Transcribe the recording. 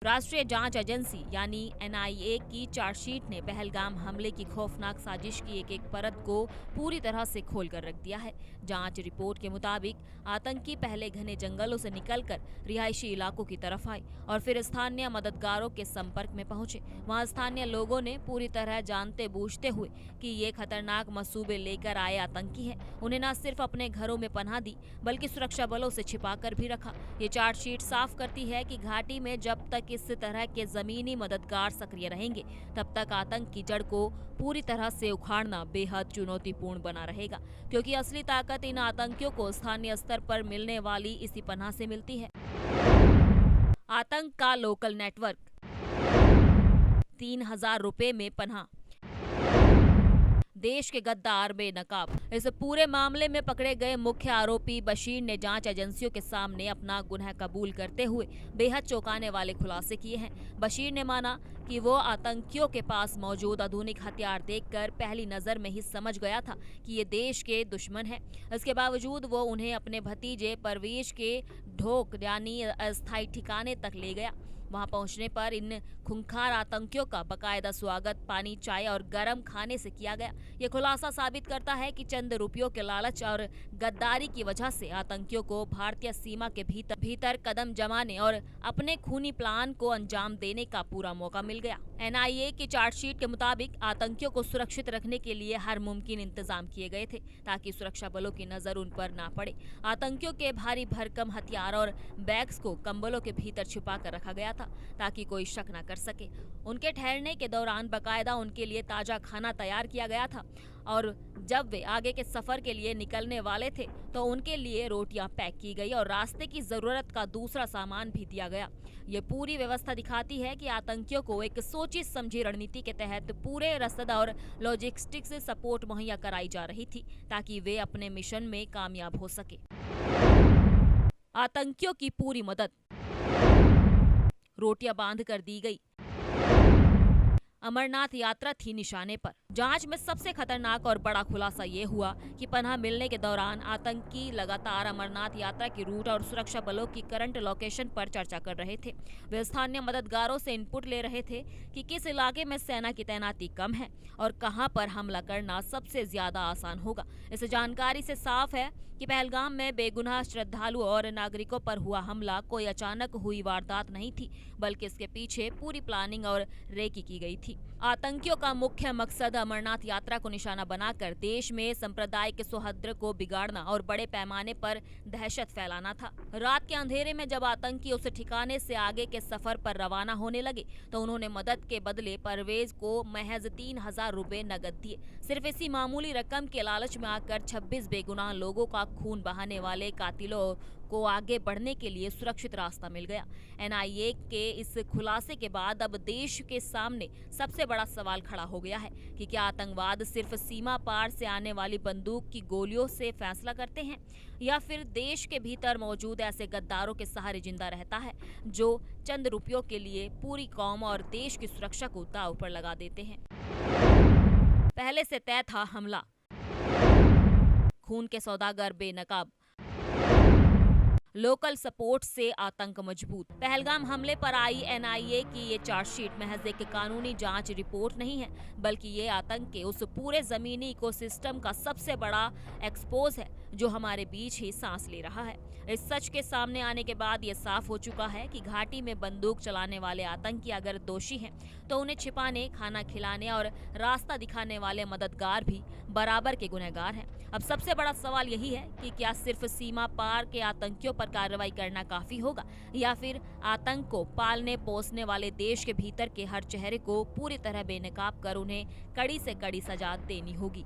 राष्ट्रीय जांच एजेंसी यानी एनआईए की चार्जशीट ने पहलगाम हमले की खौफनाक साजिश की एक परत को पूरी तरह से खोल कर रख दिया है। जांच रिपोर्ट के मुताबिक आतंकी पहले घने जंगलों से निकलकर रिहायशी इलाकों की तरफ आए और फिर स्थानीय मददगारों के संपर्क में पहुंचे। वहां स्थानीय लोगों ने पूरी तरह जानते बूझते हुए कि ये खतरनाक मंसूबे लेकर आए आतंकी हैं, उन्हें न सिर्फ अपने घरों में पनाह दी बल्कि सुरक्षा बलों से छिपाकर भी रखा। ये चार्जशीट साफ करती है कि घाटी में जब तक इस तरह के जमीनी मददगार सक्रिय रहेंगे तब तक आतंक की जड़ को पूरी तरह से उखाड़ना बेहद चुनौतीपूर्ण बना रहेगा, क्योंकि असली ताकत इन आतंकियों को स्थानीय स्तर पर मिलने वाली इसी पनाह से मिलती है। आतंक का लोकल नेटवर्क, 3000 रुपए में पनाह, देश के गद्दार बेनकाब। इस पूरे मामले में पकड़े गए मुख्य आरोपी बशीर ने जांच एजेंसियों के सामने अपना गुनाह कबूल करते हुए बेहद चौंकाने वाले खुलासे किए हैं। बशीर ने माना कि वो आतंकियों के पास मौजूद आधुनिक हथियार देखकर पहली नजर में ही समझ गया था कि ये देश के दुश्मन हैं। इसके बावजूद वो उन्हें अपने भतीजे परवेज के ढोक यानी अस्थायी ठिकाने तक ले गया। वहां पहुंचने पर इन खूंखार आतंकियों का बकायदा स्वागत पानी, चाय और गर्म खाने से किया गया। ये खुलासा साबित करता है कि चंद रुपयों के लालच और गद्दारी की वजह से आतंकियों को भारतीय सीमा के भीतर कदम जमाने और अपने खूनी प्लान को अंजाम देने का पूरा मौका मिल गया। एनआईए की चार्जशीट के मुताबिक आतंकियों को सुरक्षित रखने के लिए हर मुमकिन इंतजाम किए गए थे ताकि सुरक्षा बलों की नजर उन पर ना पड़े। आतंकियों के भारी भरकम हथियार और बैग्स को कंबलों के भीतर छुपा कर रखा गया था ताकि कोई शक न कर सके। उनके ठहरने के दौरान बकायदा उनके लिए ताजा खाना तैयार किया गया था और जब वे आगे के सफर के लिए निकलने वाले थे तो उनके लिए रोटियां पैक की गई और रास्ते की जरूरत का दूसरा सामान भी दिया गया। ये पूरी व्यवस्था दिखाती है कि आतंकियों को एक सोची समझी रणनीति के तहत पूरे रसद और लॉजिस्टिक्स सपोर्ट मुहैया कराई जा रही थी ताकि वे अपने मिशन में कामयाब हो सके। आतंकियों की पूरी मदद, रोटियां बांध कर दी गई। अमरनाथ यात्रा थी निशाने पर। जांच में सबसे खतरनाक और बड़ा खुलासा ये हुआ कि पनाह मिलने के दौरान आतंकी लगातार अमरनाथ यात्रा की रूट और सुरक्षा बलों की करंट लोकेशन पर चर्चा कर रहे थे। वे स्थानीय मददगारों से इनपुट ले रहे थे कि किस इलाके में सेना की तैनाती कम है और कहां पर हमला करना सबसे ज्यादा आसान होगा। इस जानकारी से साफ है कि पहलगाम में बेगुनाह श्रद्धालु और नागरिकों पर हुआ हमला कोई अचानक हुई वारदात नहीं थी, बल्कि इसके पीछे पूरी प्लानिंग और रेकी की गई थी। आतंकियों का मुख्य मकसद अमरनाथ यात्रा को निशाना बनाकर देश में सांप्रदायिक सौहार्द को बिगाड़ना और बड़े पैमाने पर दहशत फैलाना था। रात के अंधेरे में जब आतंकी उस ठिकाने से आगे के सफर पर रवाना होने लगे तो उन्होंने मदद के बदले परवेज को महज 3000 रुपए नकद दिए। सिर्फ इसी मामूली रकम के लालच में आकर 26 बेगुनाह लोगों का खून बहाने वाले कातिलों को आगे बढ़ने के लिए सुरक्षित रास्ता मिल गया। एनआईए के इस खुलासे के बाद अब देश के सामने सबसे बड़ा सवाल खड़ा हो गया है कि क्या आतंकवाद सिर्फ सीमा पार से आने वाली बंदूक की गोलियों से फैसला करते हैं या फिर देश के भीतर मौजूद ऐसे गद्दारों के सहारे जिंदा रहता है जो चंद रुपयों के लिए पूरी कौम और देश की सुरक्षा को दांव पर लगा देते हैं। पहले से तय था हमला, खून के सौदागर बेनकाब, लोकल सपोर्ट से आतंक मजबूत। पहलगाम हमले पर आई एनआईए की ये चार्जशीट महज एक कानूनी जांच रिपोर्ट नहीं है, बल्कि ये आतंक के उस पूरे जमीनी इकोसिस्टम का सबसे बड़ा एक्सपोज है जो हमारे बीच ही सांस ले रहा है। इस सच के सामने आने के बाद ये साफ हो चुका है कि घाटी में बंदूक चलाने वाले आतंकी अगर दोषी हैं तो उन्हें छिपाने, खाना खिलाने और रास्ता दिखाने वाले मददगार भी बराबर के गुनहगार हैं। अब सबसे बड़ा सवाल यही है कि क्या सिर्फ सीमा पार के आतंकियों पर कार्रवाई करना काफी होगा या फिर आतंक को पालने पोसने वाले देश के भीतर के हर चेहरे को पूरी तरह बेनकाब कर उन्हें कड़ी से कड़ी सजा देनी होगी।